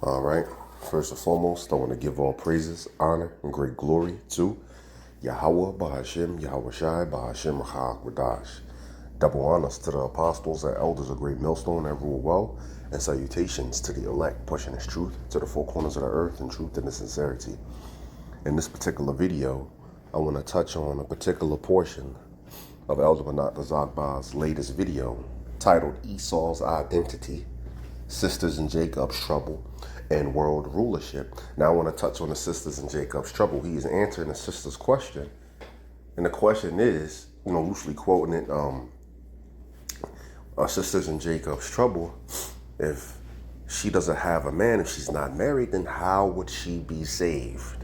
All right. First and foremost, I want to give all praises, honor, and great glory to Yahweh, Bahashim, Yahweh Shai, Bahashim, Wadash. Double honors to the apostles and elders of Great Millstone that rule well, and salutations to the elect, pushing His truth to the four corners of the earth in truth and in sincerity. In this particular video, I want to touch on a particular portion of Elder Manatazachba's latest video titled Esau's Identity, Sisters in Jacob's Trouble, and World Rulership. Now I want to touch on the sisters in Jacob's trouble. He is answering the sister's question. And the question is, loosely quoting it, sisters in Jacob's trouble, if she doesn't have a man, if she's not married, then how would she be saved?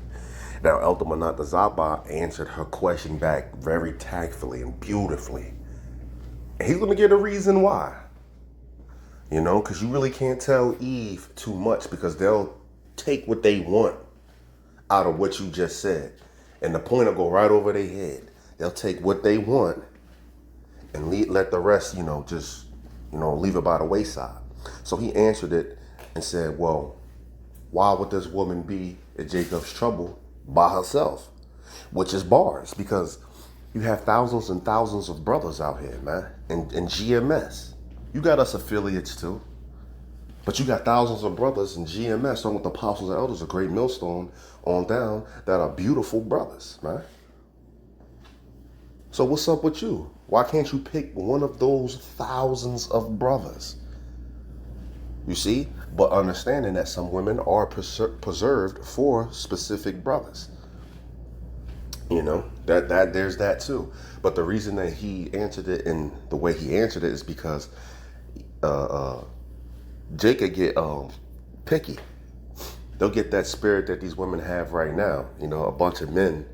Now, Elder Manatazachba answered her question back very tactfully and beautifully. And he's going to get a reason why. Because you really can't tell Eve too much, because they'll take what they want out of what you just said. And the point will go right over their head. They'll take what they want and let the rest, leave it by the wayside. So he answered it and said, well, why would this woman be in Jacob's trouble by herself? Which is bars, because you have thousands and thousands of brothers out here, man, in GMS. You got us affiliates too. But you got thousands of brothers in GMS, along with the apostles and elders of Great Millstone on down, that are beautiful brothers, man. So what's up with you? Why can't you pick one of those thousands of brothers? You see? But understanding that some women are preserved for specific brothers. That there's that too. But the reason that he answered it in the way he answered it is because Jacob get picky. They'll get that spirit that these women have right now. A bunch of men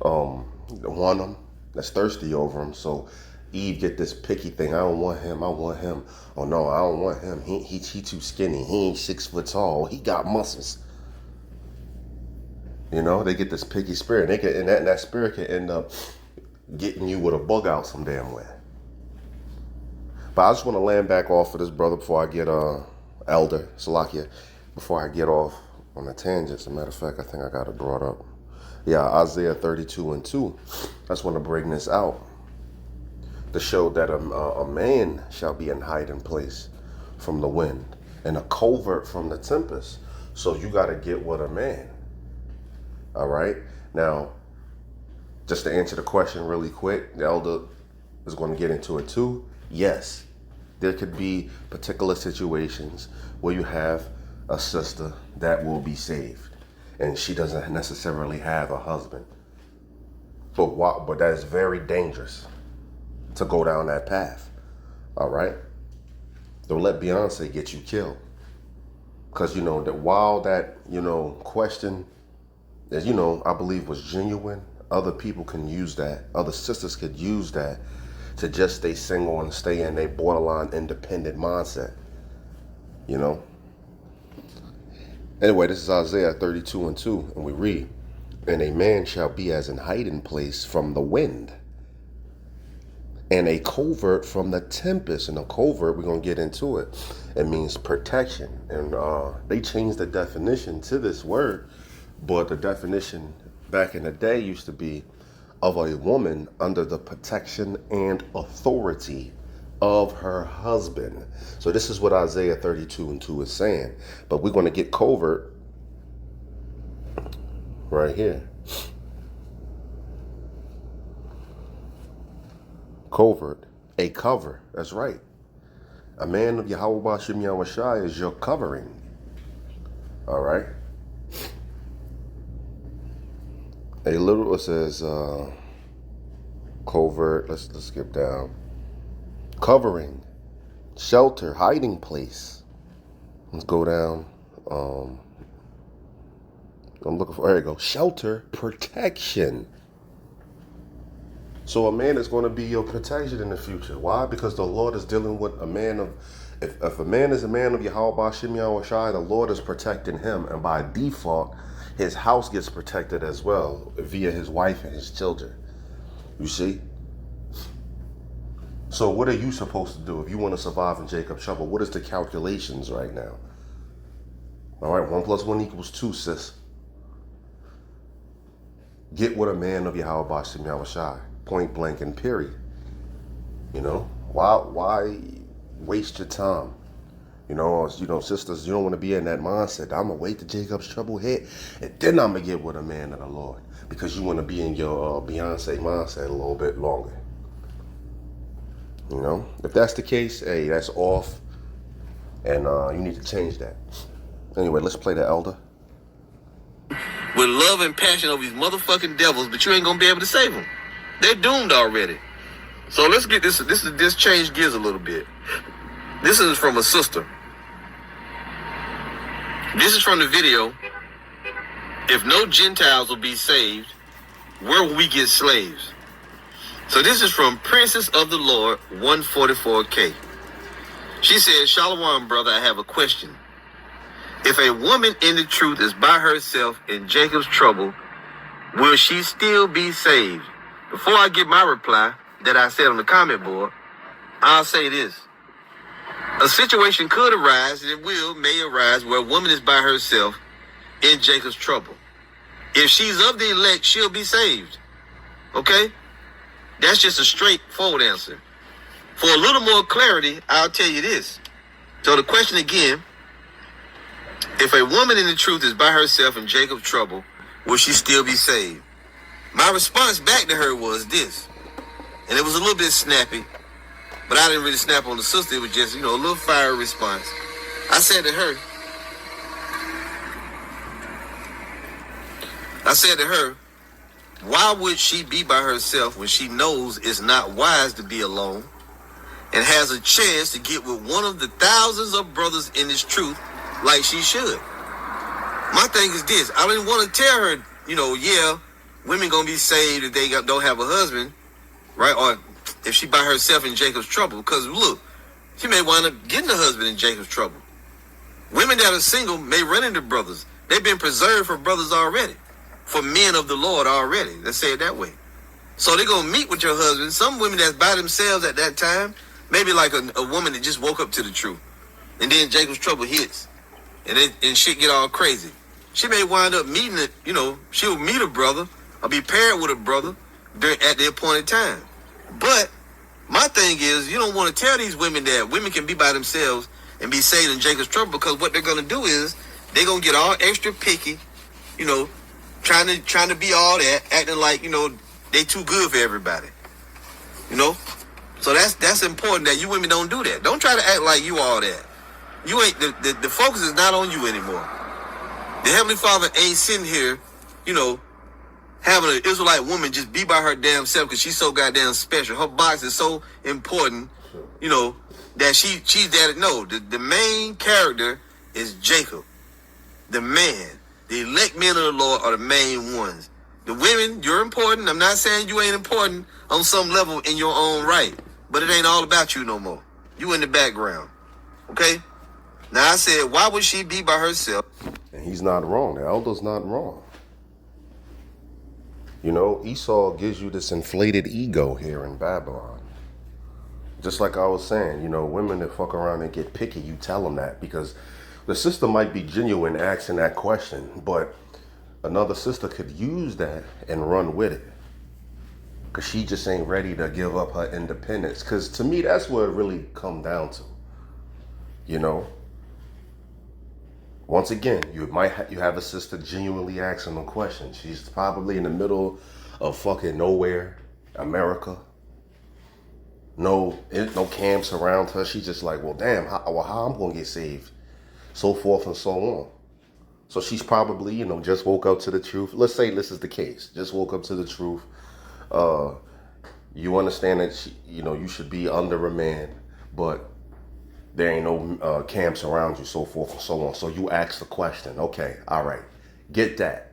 want them, that's thirsty over them. So Eve get this picky thing. I don't want him. I want him. Oh no, I don't want him. He too skinny. He ain't 6 foot tall. He got muscles. They get this picky spirit. And that spirit can end up getting you with a bug out some damn way. But I just want to land back off of this brother before I get Elder Salakia, before I get off on a tangent. As a matter of fact, I think I got it brought up. Yeah, Isaiah 32:2. I just want to bring this out to show that a man shall be in hiding place from the wind and a covert from the tempest. So you got to get with a man. All right. Now, just to answer the question really quick, the elder is going to get into it too. Yes, there could be particular situations where you have a sister that will be saved and she doesn't necessarily have a husband. But that is very dangerous to go down that path. All right. Don't let Beyonce get you killed. Because, that while that, question that, I believe was genuine, other people can use that. Other sisters could use that to just stay single and stay in a borderline independent mindset. Anyway, this is Isaiah 32:2, and we read, and a man shall be as an hiding place from the wind, and a covert from the tempest. And a covert, we're going to get into it. It means protection. And they changed the definition to this word, but the definition back in the day used to be of a woman under the protection and authority of her husband. So this is what Isaiah 32:2 is saying. But we're going to get covert right here. Covert, a cover. That's right. A man of Yahweh Bashim Yahweh Shai is your covering. All right. It says covert. Let's skip down. Covering, shelter, hiding place. Let's go down. I'm looking for. There you go. Shelter, protection. So a man is going to be your protection in the future. Why? Because the Lord is dealing with a man of. If a man is a man of Yahweh Bashim Yahweh Shai, the Lord is protecting him, and by default, his house gets protected as well via his wife and his children. You see? So what are you supposed to do if you want to survive in Jacob's trouble? What is the calculations right now? All right, 1 + 1 = 2, sis. Get with a man of Yahweh Bashim Yahushai, point blank and period. You know, why waste your time? Sisters, you don't want to be in that mindset. I'm gonna wait till Jacob's trouble hit, and then I'm gonna get with a man of the Lord, because you want to be in your Beyonce mindset a little bit longer. You know, if that's the case, hey, that's off, and you need to change that. Anyway, let's play the elder. With love and passion over these motherfucking devils, but you ain't gonna be able to save them. They're doomed already. So let's get this. This change gears a little bit. This is from a sister. This is from the video. If no Gentiles will be saved, where will we get slaves? So this is from Princess of the Lord 144K. She says, Shalom, brother, I have a question. If a woman in the truth is by herself in Jacob's trouble, will she still be saved? Before I get my reply that I said on the comment board, I'll say this. A situation could arise, and it may arise, where a woman is by herself in Jacob's trouble. If she's of the elect, she'll be saved. Okay? That's just a straightforward answer. For a little more clarity, I'll tell you this. So the question again, if a woman in the truth is by herself in Jacob's trouble, will she still be saved? My response back to her was this, and it was a little bit snappy, but I didn't really snap on the sister. It was just, a little fiery response. I said to her, why would she be by herself when she knows it's not wise to be alone and has a chance to get with one of the thousands of brothers in this truth like she should? My thing is this. I didn't want to tell her, women going to be saved if they don't have a husband, right? Or if she by herself in Jacob's trouble. Because, look, she may wind up getting a husband in Jacob's trouble. Women that are single may run into brothers. They've been preserved for brothers already. For men of the Lord already. Let's say it that way. So they're going to meet with your husband. Some women that's by themselves at that time, maybe like a woman that just woke up to the truth. And then Jacob's trouble hits. And shit get all crazy. She may wind up meeting it, she'll meet a brother or be paired with a brother at the appointed time. But my thing is, you don't want to tell these women that women can be by themselves and be saved in Jacob's trouble, because what they're going to do is they're going to get all extra picky, trying to be all that, acting like, they too good for everybody. So that's important that you women don't do that. Don't try to act like you all that. You ain't, the focus is not on you anymore. The Heavenly Father ain't sitting here, having an Israelite woman just be by her damn self because she's so goddamn special. Her box is so important, that she's there to know. The main character is Jacob. The man. The elect men of the Lord are the main ones. The women, you're important. I'm not saying you ain't important on some level in your own right. But it ain't all about you no more. You in the background. Okay? Now I said, why would she be by herself? And he's not wrong. The elder's not wrong. Esau gives you this inflated ego here in Babylon. Just like I was saying, women that fuck around and get picky, you tell them that, because the sister might be genuine asking that question, but another sister could use that and run with it, because she just ain't ready to give up her independence. Because to me, that's what it really come down to. Once again, you have a sister genuinely asking a question. She's probably in the middle of fucking nowhere, America. No camps around her. She's just like, well, damn, how I'm gonna get saved, so forth and so on. So she's probably, just woke up to the truth. Let's say this is the case. Just woke up to the truth. You understand that you should be under a man, but there ain't no camps around you, so forth and so on. So you ask the question. Okay, all right, get that.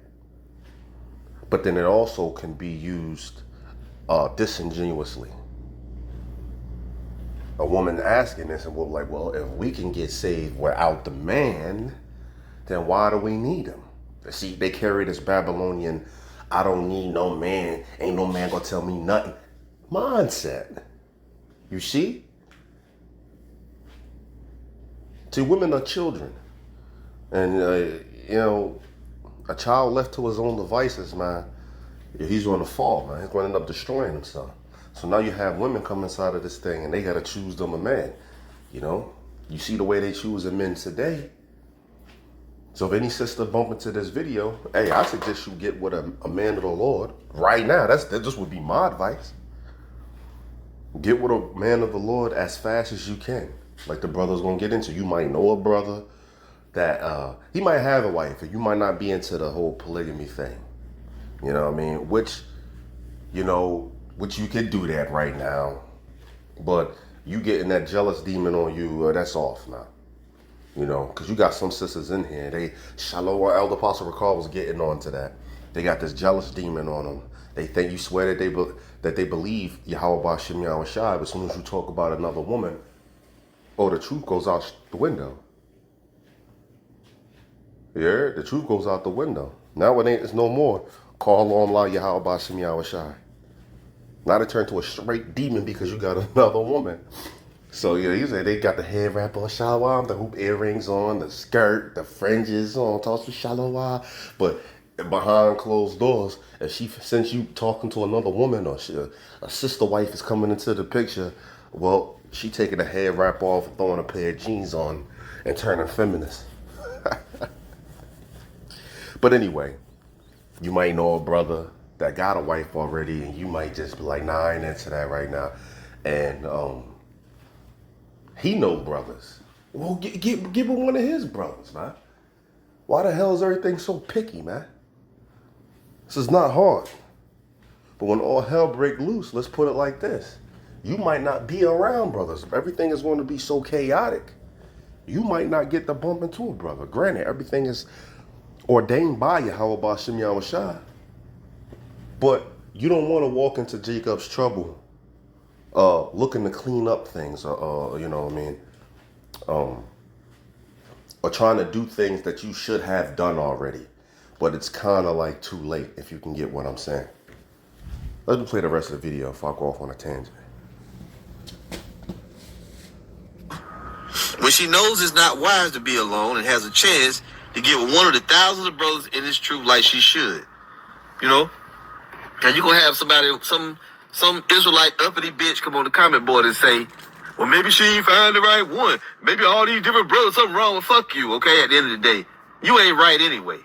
But then it also can be used disingenuously. A woman asking this, and we're like, well, if we can get saved without the man, then why do we need him? See, they carry this Babylonian, I don't need no man, ain't no man gonna tell me nothing mindset. You see? See, women are children. And, a child left to his own devices, man, he's going to fall, man. He's going to end up destroying himself. So now you have women come inside of this thing and they got to choose them a man. You see the way they choose a men today. So if any sister bump into this video, hey, I suggest you get with a man of the Lord right now. That just would be my advice. Get with a man of the Lord as fast as you can. Like the brother's going to get into. You might know a brother that he might have a wife, and you might not be into the whole polygamy thing. You know what I mean? Which you could do that right now. But you getting that jealous demon on you, that's off now. Because you got some sisters in here. Shalom, Elder Apostle Ricard was getting on to that. They got this jealous demon on them. They think you swear that they believe Yahweh Ba'Shem Yahweh Shai, but as soon as you talk about another woman, the truth goes out the window. Yeah, the truth goes out the window. Now it's no more. Call on La Yahweh Ba'Shem Yahweh Shai. Now they turn to a straight demon because you got another woman. So you say they got the head wrap on shalom, the hoop earrings on, the skirt, the fringes on, toss with shalom. But behind closed doors, if she since you talking to another woman or a sister wife is coming into the picture, well, she taking the head wrap off, throwing a pair of jeans on, and turning feminist. But anyway, you might know a brother that got a wife already, and you might just be like, nah, I ain't into that right now. And he know brothers. Well, give him one of his brothers, man. Why the hell is everything so picky, man? This is not hard. But when all hell break loose, let's put it like this. You might not be around brothers. Everything is going to be so chaotic. You might not get to bump into a brother. Granted, everything is ordained by Yahweh Ba'Shem Yahweh Shai. But you don't want to walk into Jacob's trouble looking to clean up things, or trying to do things that you should have done already. But it's kind of like too late, if you can get what I'm saying. Let me play the rest of the video if I go off on a tangent. When she knows it's not wise to be alone and has a chance to get with one of the thousands of brothers in this truth like she should. And you're going to have somebody, some Israelite uppity bitch come on the comment board and say, well, maybe she ain't find the right one. Maybe all these different brothers, something wrong with fuck you, okay? At the end of the day, you ain't right anyway.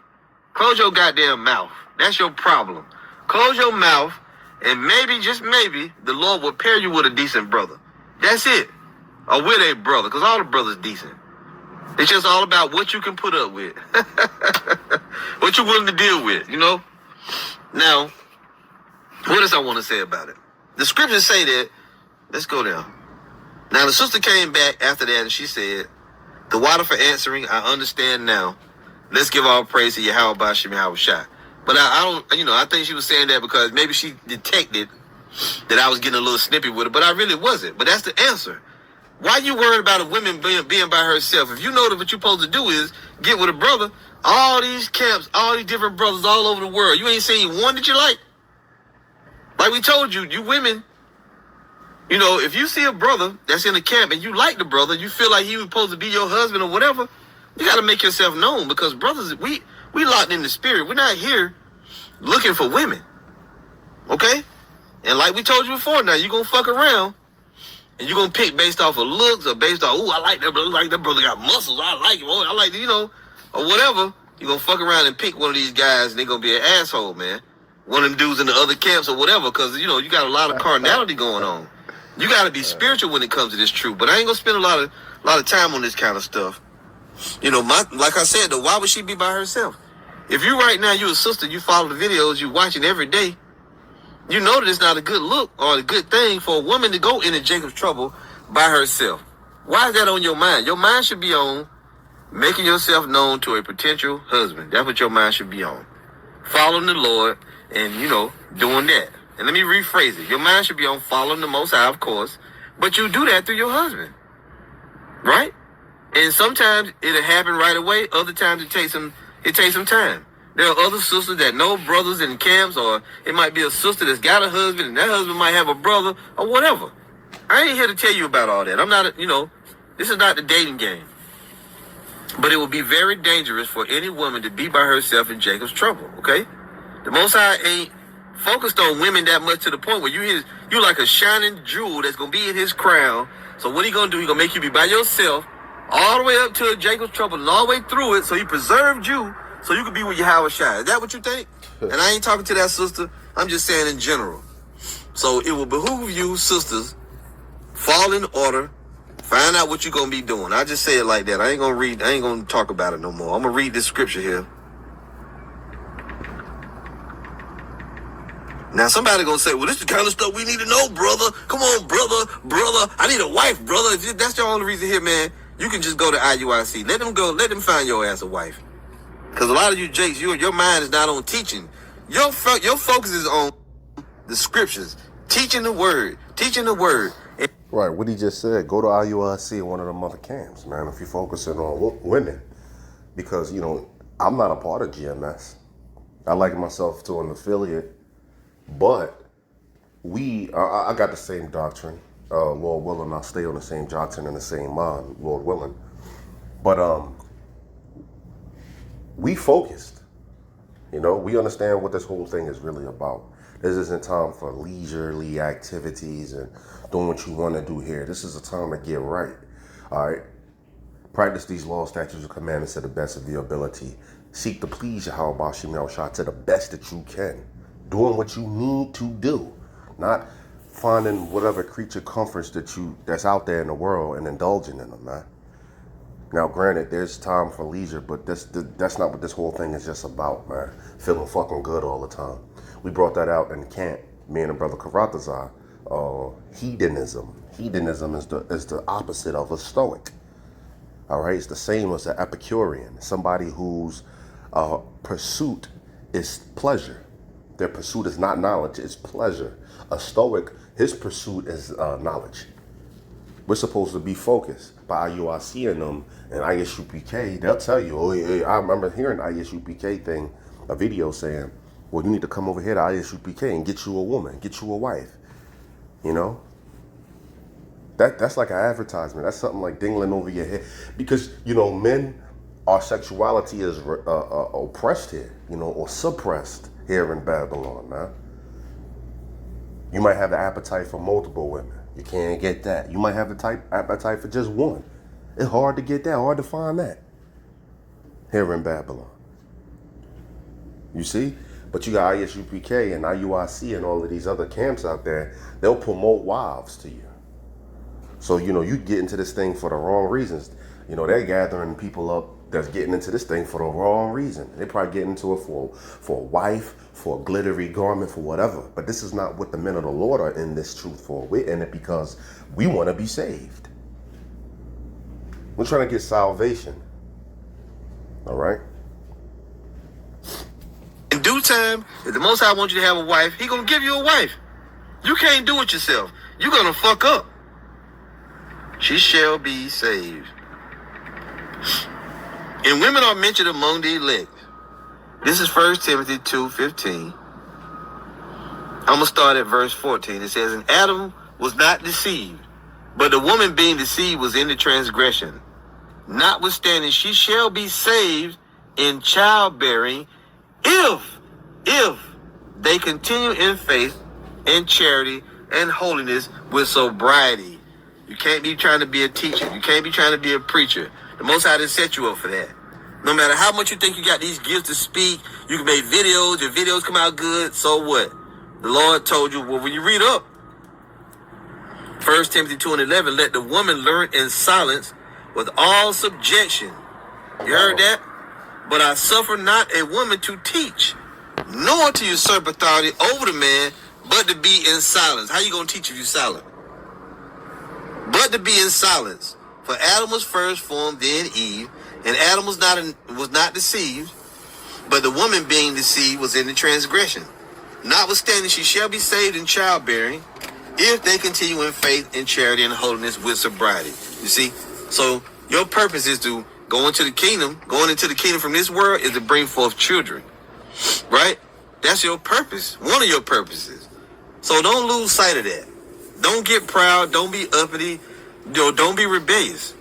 Close your goddamn mouth. That's your problem. Close your mouth, and maybe, just maybe, the Lord will pair you with a decent brother. That's it. Or with a brother, because all the brothers decent. It's just all about what you can put up with. What you're willing to deal with, Now, what else I want to say about it? The scriptures say that, let's go down. Now, the sister came back after that and she said, the water for answering, I understand now. Let's give all praise to Yahweh Ba'Shem Yahweh Shai. But I think she was saying that because maybe she detected that I was getting a little snippy with it, but I really wasn't. But that's the answer. Why you worried about a woman being by herself? If you know that what you're supposed to do is get with a brother, all these camps, all these different brothers all over the world, you ain't seen one that you like? Like we told you, you women, if you see a brother that's in a camp and you like the brother, you feel like he was supposed to be your husband or whatever, you got to make yourself known, because brothers, we locked in the spirit. We're not here looking for women. Okay? And like we told you before, now you're going to fuck around and you're going to pick based off of looks or based off, I like that brother. Like that brother got muscles. I like him. I like, or whatever. You're going to fuck around and pick one of these guys and they're going to be an asshole, man. One of them dudes in the other camps or whatever, because, you got a lot of carnality going on. You got to be spiritual when it comes to this truth. But I ain't going to spend a lot of time on this kind of stuff. Like I said, though, why would she be by herself? If you right now, you a sister, you follow the videos, you watching every day, you know that it's not a good look or a good thing for a woman to go into Jacob's trouble by herself. Why is that on your mind? Your mind should be on making yourself known to a potential husband. That's what your mind should be on. Following the Lord and, doing that. And let me rephrase it. Your mind should be on following the Most High, of course, but you do that through your husband. Right? And sometimes it'll happen right away. Other times it takes some time. There are other sisters that know brothers in camps, or it might be a sister that's got a husband and that husband might have a brother or whatever. I ain't here to tell you about all that. I'm not, this is not the dating game. But it will be very dangerous for any woman to be by herself in Jacob's trouble, okay? The Most High ain't focused on women that much to the point where you like a shining jewel that's going to be in his crown. So what he going to do, he going to make you be by yourself all the way up to Jacob's trouble and all the way through it, so he preserved you so you could be with Yahweh Shai. Is that what you think? And I ain't talking to that sister. I'm just saying in general. So it will behoove you, sisters, fall in order, find out what you're going to be doing. I just say it like that. I ain't going to talk about it no more. I'm going to read this scripture here. Now, somebody going to say, well, this is the kind of stuff we need to know, brother. Come on, brother. I need a wife, brother. If that's your only reason here, man, you can just go to IUIC. Let them find your ass a wife. Because a lot of you jakes, your mind is not on teaching. Your focus is on the scriptures. Teaching the word. Right, what he just said, go to IUIC, one of them other camps, man, if you're focusing on women. Because, I'm not a part of GMS. I like myself to an affiliate, but I got the same doctrine. Lord willing, I'll stay on the same doctrine and the same mind, Lord willing. But we focused. We understand what this whole thing is really about. This isn't time for leisurely activities and doing what you want to do here. This is a time to get right. All right. Practice these laws, statutes, and commandments to the best of your ability. Seek to please Yahweh Bashim Yahushua to the best that you can. Doing what you need to do. Not finding whatever creature comforts that's out there in the world and indulging in them, man. Now, granted, there's time for leisure, but that's not what this whole thing is just about, man. Feeling fucking good all the time. We brought that out in camp, me and the brother Karatazar. Hedonism. Hedonism is the opposite of a stoic. All right, it's the same as an Epicurean, somebody whose pursuit is pleasure. Their pursuit is not knowledge, it's pleasure. A stoic, his pursuit is knowledge. We're supposed to be focused. By IUIC and them and ISUPK, they'll tell you, oh yeah, I remember hearing ISUPK thing, a video saying, well, you need to come over here to ISUPK and get you a woman, get you a wife. That's like an advertisement. That's something like dingling over your head. Because, men, our sexuality is oppressed here, or suppressed here in Babylon, man. You might have the appetite for multiple women. You can't get that. You might have the appetite for just one. It's hard to get that, hard to find that here in Babylon. You see? But you got ISUPK and IUIC and all of these other camps out there. They'll promote wives to you. So, you get into this thing for the wrong reasons. They're gathering people up that's getting into this thing for the wrong reason. They probably get into it for a wife, for a glittery garment, for whatever. But this is not what the men of the Lord are in this truth for. We're in it because we want to be saved. We're trying to get salvation. All right? In due time, if the Most High wants you to have a wife, he going to give you a wife. You can't do it yourself. You're going to fuck up. She shall be saved. And women are mentioned among the elect. This is 1 Timothy 2:15. I'm going to start at verse 14. It says, and Adam was not deceived, but the woman being deceived was in the transgression. Notwithstanding, she shall be saved in childbearing if they continue in faith and charity and holiness with sobriety. You can't be trying to be a teacher. You can't be trying to be a preacher. The Most High didn't set you up for that. No matter how much you think you got these gifts to speak, you can make videos, your videos come out good, so what? The Lord told you, well, when you read up, 1 Timothy 2:11, let the woman learn in silence with all subjection. You heard that? But I suffer not a woman to teach, nor to usurp authority over the man, but to be in silence. How you going to teach if you silent? But to be in silence. For Adam was first formed, then Eve, and Adam was not deceived, but the woman being deceived was in the transgression. Notwithstanding, she shall be saved in childbearing, if they continue in faith and charity and holiness with sobriety. You see? So your purpose is to go into the kingdom. Going into the kingdom from this world is to bring forth children. Right? That's your purpose. One of your purposes. So don't lose sight of that. Don't get proud. Don't be uppity. Don't be rebellious.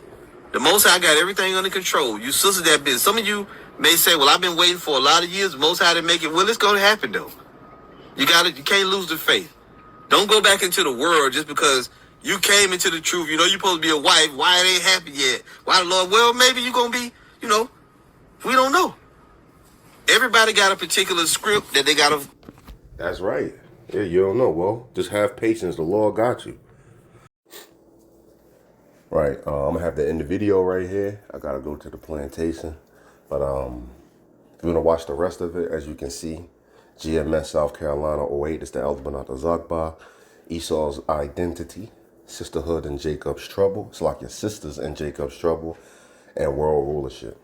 The Most High got everything under control. You sisters that been, some of you may say, well, I've been waiting for a lot of years. The Most High to make it. Well, it's going to happen, though. You can't lose the faith. Don't go back into the world just because you came into the truth. You know you're supposed to be a wife. Why it ain't happened yet? Why the Lord? Well, maybe you're going to be, we don't know. Everybody got a particular script that they got to. That's right. Yeah, you don't know. Well, just have patience. The Lord got you. Right. I'm going to have to end the video right here. I got to go to the plantation. But if you want to watch the rest of it, as you can see, GMS South Carolina '08 is the Elder Manatazachba, Esau's Identity, Sisterhood in Jacob's Trouble. It's like your sisters in Jacob's Trouble, and World Rulership.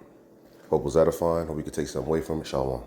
Hope it was edifying. Hope we could take something away from it. Shalom.